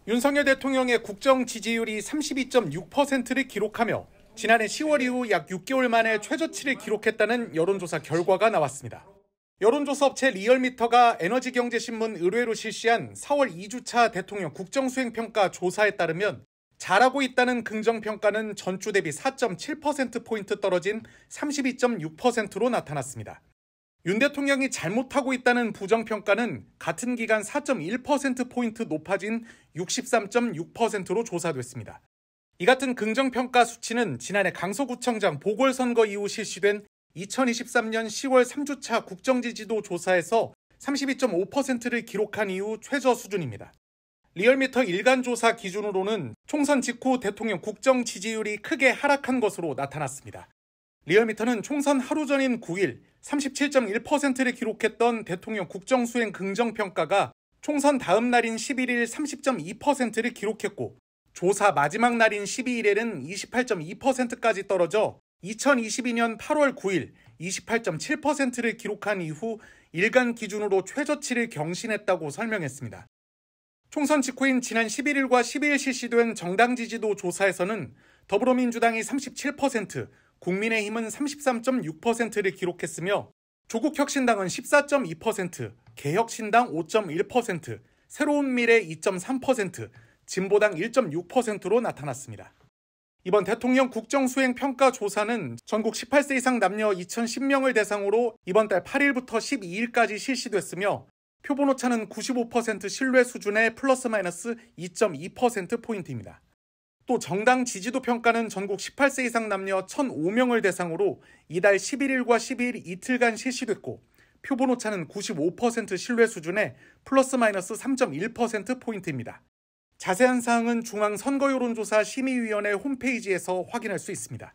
윤석열 대통령의 국정 지지율이 32.6%를 기록하며 지난해 10월 이후 약 6개월 만에 최저치를 기록했다는 여론조사 결과가 나왔습니다. 여론조사 업체 리얼미터가 에너지경제신문 의뢰로 실시한 4월 2주차 대통령 국정수행평가 조사에 따르면 잘하고 있다는 긍정평가는 전주 대비 4.7%포인트 떨어진 32.6%로 나타났습니다. 윤 대통령이 잘못하고 있다는 부정평가는 같은 기간 4.1%포인트 높아진 63.6%로 조사됐습니다. 이 같은 긍정평가 수치는 지난해 강서구청장 보궐선거 이후 실시된 2023년 10월 3주차 국정지지도 조사에서 32.5%를 기록한 이후 최저 수준입니다. 리얼미터 일간조사 기준으로는 총선 직후 대통령 국정 지지율이 크게 하락한 것으로 나타났습니다. 리얼미터는 총선 하루 전인 9일 37.1%를 기록했던 대통령 국정수행 긍정평가가 총선 다음 날인 11일 30.2%를 기록했고 조사 마지막 날인 12일에는 28.2%까지 떨어져 2022년 8월 9일 28.7%를 기록한 이후 일간 기준으로 최저치를 경신했다고 설명했습니다. 총선 직후인 지난 11일과 12일 실시된 정당 지지도 조사에서는 더불어민주당이 37%, 국민의힘은 33.6%를 기록했으며 조국혁신당은 14.2%, 개혁신당 5.1%, 새로운미래 2.3%, 진보당 1.6%로 나타났습니다. 이번 대통령 국정수행평가 조사는 전국 18세 이상 남녀 2,010명을 대상으로 이번 달 8일부터 12일까지 실시됐으며 표본오차는 95% 신뢰 수준의 플러스 마이너스 2.2%포인트입니다. 또 정당 지지도 평가는 전국 18세 이상 남녀 1,005명을 대상으로 이달 11일과 12일 이틀간 실시됐고 표본오차는 95% 신뢰 수준의 플러스 마이너스 3.1%포인트입니다. 자세한 사항은 중앙선거여론조사 심의위원회 홈페이지에서 확인할 수 있습니다.